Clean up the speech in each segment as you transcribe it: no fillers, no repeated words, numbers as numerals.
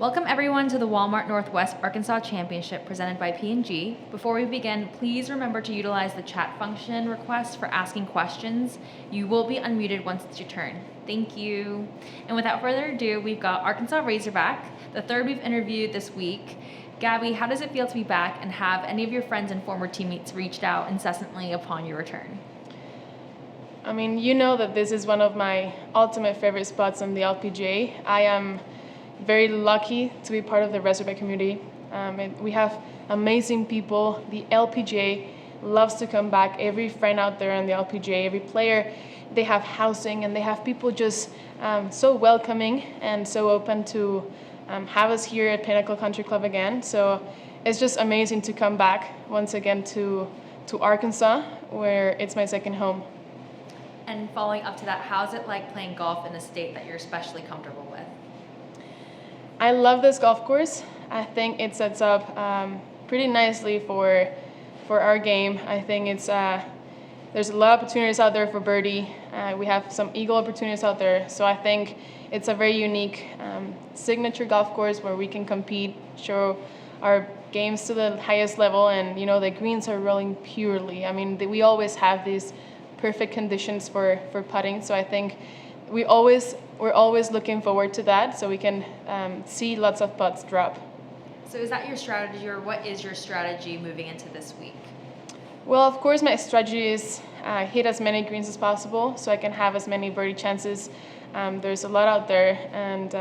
Welcome everyone to the Walmart Northwest Arkansas Championship presented by P&G. Before we begin, please remember to utilize the chat function request for asking questions. You will be unmuted once it's your turn. Thank you. And without further ado, we've got Arkansas Razorback, the third we've interviewed this week. Gabby, how does it feel to be back, and have any of your friends and former teammates reached out incessantly upon your return? I mean, you know that this is one of my ultimate favorite spots on the LPGA. I am very lucky to be part of the Razorback community. We have amazing people. The LPGA loves to come back. Every friend out there on the LPGA, every player, they have housing, and they have people just so welcoming and so open to have us here at Pinnacle Country Club again. So it's just amazing to come back once again to Arkansas, where it's my second home. And following up to that, how's it like playing golf in a state that you're especially comfortable with? I love this golf course. I think it sets up pretty nicely for our game. I think it's there's a lot of opportunities out there for birdie. We have some eagle opportunities out there. So I think it's a very unique signature golf course where we can compete, show our games to the highest level, and you know the greens are rolling purely. I mean, we always have these perfect conditions for putting. So I think we're always looking forward to that, so we can see lots of putts drop. So is that your strategy, or what is your strategy moving into this week? Well, of course, my strategy is hit as many greens as possible so I can have as many birdie chances. There's a lot out there, and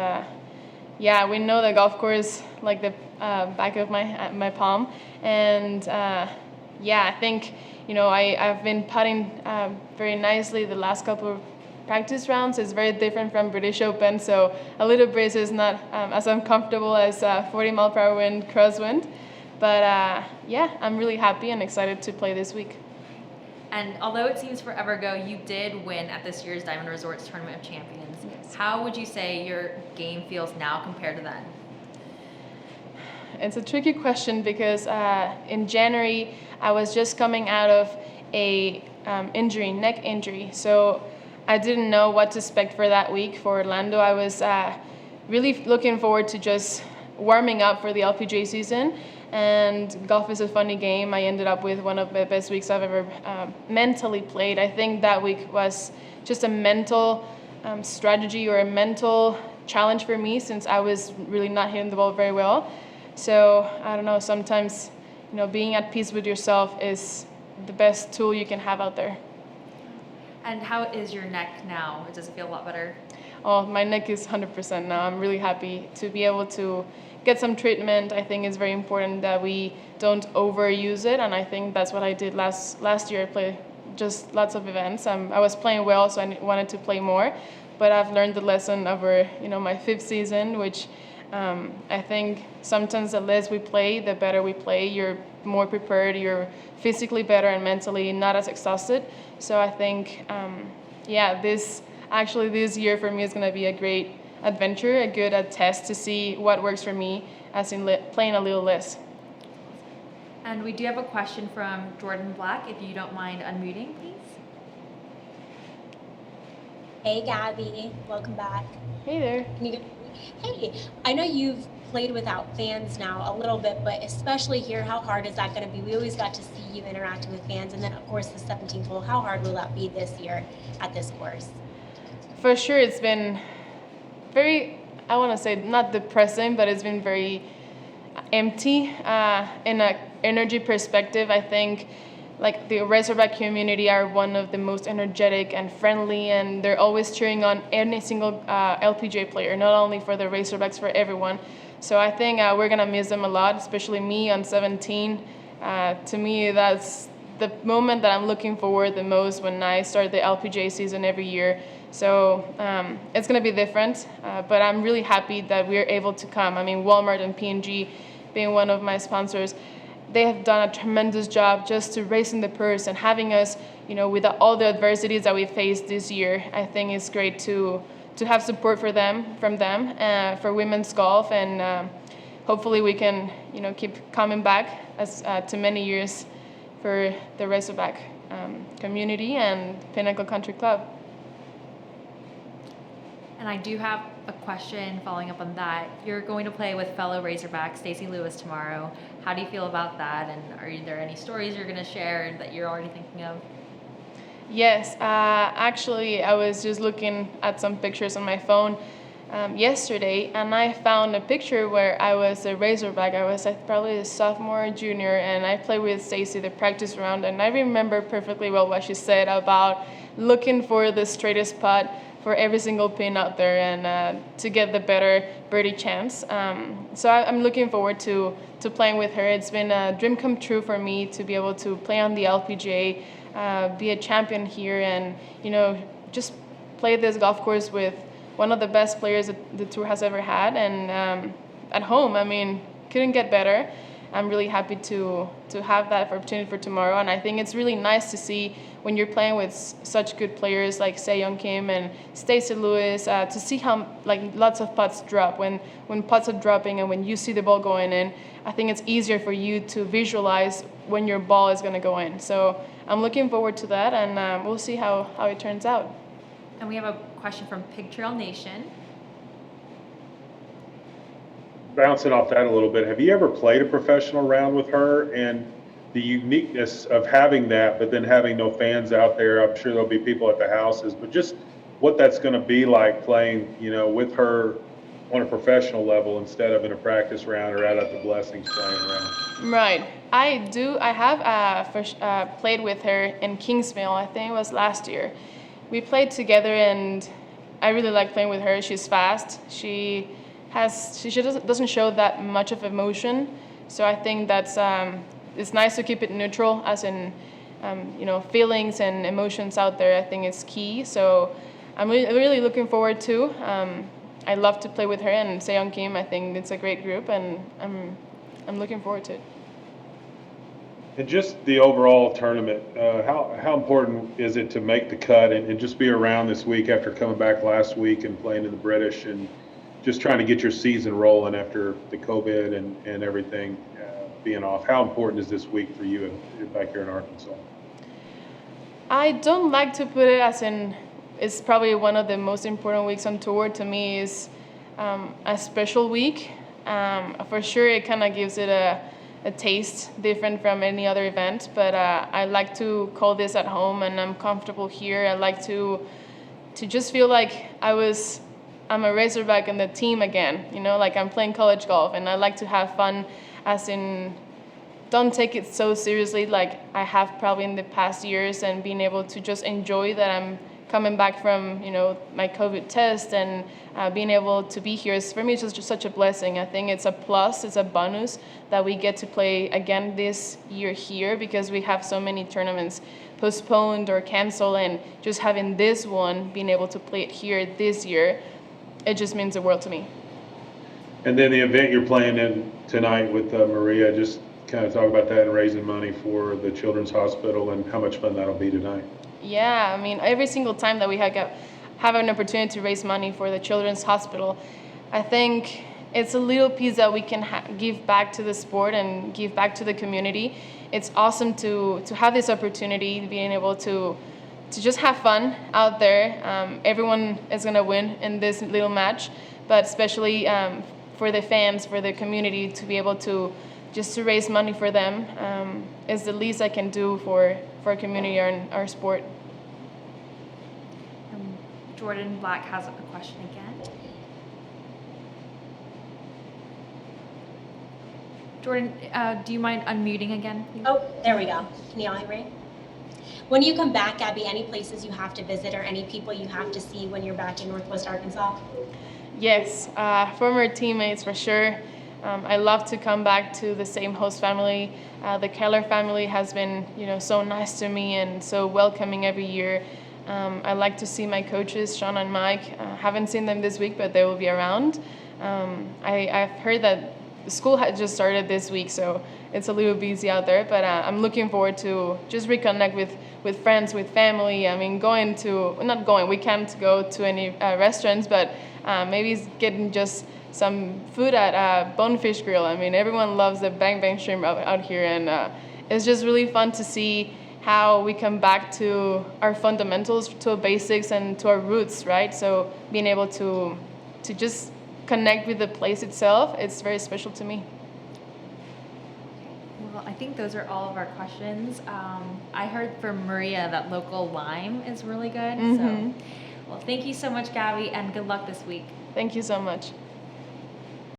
yeah, we know the golf course like the back of my palm, and yeah, I think I've been putting very nicely the last couple of practice rounds. Is very different from British Open, so a little breeze is not as uncomfortable as 40 mile per hour wind, crosswind. But yeah, I'm really happy and excited to play this week. And although it seems forever ago, you did win at this year's Diamond Resorts Tournament of Champions. Yes. How would you say your game feels now compared to then? It's a tricky question because in January I was just coming out of a neck injury, so I didn't know what to expect for that week for Orlando. I was really looking forward to just warming up for the LPGA season, and golf is a funny game. I ended up with one of the best weeks I've ever mentally played. I think that week was just a mental strategy or a mental challenge for me, since I was really not hitting the ball very well. So I don't know, sometimes being at peace with yourself is the best tool you can have out there. And how is your neck now? Does it feel a lot better? Oh, my neck is 100% now. I'm really happy to be able to get some treatment. I think it's very important that we don't overuse it, and I think that's what I did last year. I played just lots of events. I was playing well, so I wanted to play more, but I've learned the lesson over my fifth season, which I think sometimes the less we play, the better we play. You're more prepared, you're physically better, and mentally not as exhausted. So I think, this year for me is going to be a great adventure, a good test to see what works for me, as in playing a little less. And we do have a question from Jordan Black, if you don't mind unmuting, please. Hey, Gabby. Welcome back. Hey there. Hey, I know you've played without fans now a little bit, but especially here, how hard is that going to be? We always got to see you interacting with fans, and then, of course, the 17th hole. How hard will that be this year at this course? For sure, it's been very, I want to say, not depressing, but it's been very empty in an energy perspective. I think like the Razorback community are one of the most energetic and friendly, and they're always cheering on any single LPGA player, not only for the Razorbacks, for everyone. So I think we're going to miss them a lot, especially me on 17. To me, that's the moment that I'm looking forward the most when I start the LPGA season every year. So it's going to be different, but I'm really happy that we're able to come. I mean, Walmart and P&G being one of my sponsors, they have done a tremendous job just to raising the purse and having us, with all the adversities that we faced this year. I think it's great to have support from them for women's golf, and hopefully we can, keep coming back as to many years for the Razorback community and Pinnacle Country Club. And I do have a question following up on that. You're going to play with fellow Razorback Stacy Lewis tomorrow. How do you feel about that? And are there any stories you're going to share that you're already thinking of? Yes, actually, I was just looking at some pictures on my phone yesterday, and I found a picture where I was a Razorback. I was probably a sophomore or junior, and I played with Stacy the practice round, and I remember perfectly well what she said about looking for the straightest putt for every single pin out there and to get the better birdie chance. So I'm looking forward to playing with her. It's been a dream come true for me to be able to play on the LPGA, be a champion here, and just play this golf course with one of the best players that the tour has ever had, and at home. I mean, couldn't get better. I'm really happy to have that opportunity for tomorrow, and I think it's really nice to see when you're playing with such good players like Kim and Stacy Lewis, to see how lots of putts drop. When putts are dropping and when you see the ball going in, I think it's easier for you to visualize when your ball is going to go in. So I'm looking forward to that, and we'll see how it turns out. And we have a question from Pigtail Nation. Bouncing off that a little bit, have you ever played a professional round with her? And the uniqueness of having that, but then having no fans out there, I'm sure there'll be people at the houses, but just what that's going to be like playing, with her on a professional level instead of in a practice round or out at the Blessings playing around. Right. I have played with her in Kingsmill. I think it was last year. We played together, and I really like playing with her. She's fast. She doesn't show that much of emotion, so I think that's it's nice to keep it neutral, as in feelings and emotions out there. I think it's key. So I'm really looking forward to. I love to play with her and Kim. I think it's a great group, and I'm looking forward to it. And just the overall tournament, how important is it to make the cut and just be around this week after coming back last week and playing in the British and just trying to get your season rolling after the COVID and everything being off? How important is this week for you back here in Arkansas? I don't like to put it as in it's probably one of the most important weeks on tour. To me, is a special week. For sure, it kind of gives it a taste different from any other event, but I like to call this at home, and I'm comfortable here. I like to just feel like I'm a Razorback in the team again, like I'm playing college golf, and I like to have fun, as in don't take it so seriously like I have probably in the past years, and being able to just enjoy that I'm coming back from my COVID test, and being able to be here is, for me, it's just such a blessing. I think it's a plus, it's a bonus that we get to play again this year here, because we have so many tournaments postponed or canceled, and just having this one, being able to play it here this year, it just means the world to me. And then the event you're playing in tonight with Maria, just kind of talk about that and raising money for the Children's Hospital and how much fun that'll be tonight. Yeah, I mean, every single time that we have an opportunity to raise money for the Children's Hospital, I think it's a little piece that we can give back to the sport and give back to the community. It's awesome to have this opportunity, being able to just have fun out there. Everyone is going to win in this little match, but especially for the fans, for the community, to be able to just to raise money for them is the least I can do for our community and our sport. Jordan Black has a question again. Jordan, do you mind unmuting again, please? Oh, there we go. Can you all hear me? When you come back, Gabby, any places you have to visit or any people you have to see when you're back in Northwest Arkansas? Yes, former teammates for sure. I love to come back to the same host family. The Keller family has been, so nice to me and so welcoming every year. I like to see my coaches, Sean and Mike. Haven't seen them this week, but they will be around. I've heard that the school had just started this week, so it's a little busy out there. But I'm looking forward to just reconnect with friends, with family. I mean, we can't go to any restaurants, but maybe getting just some food at Bonefish Grill. I mean, everyone loves the bang bang shrimp out here, and it's just really fun to see how we come back to our fundamentals, to our basics, and to our roots, right? So being able to just connect with the place itself, it's very special to me. Well, I think those are all of our questions. I heard from Maria that local lime is really good. So, well, thank you so much, Gabby, and good luck this week. Thank you so much.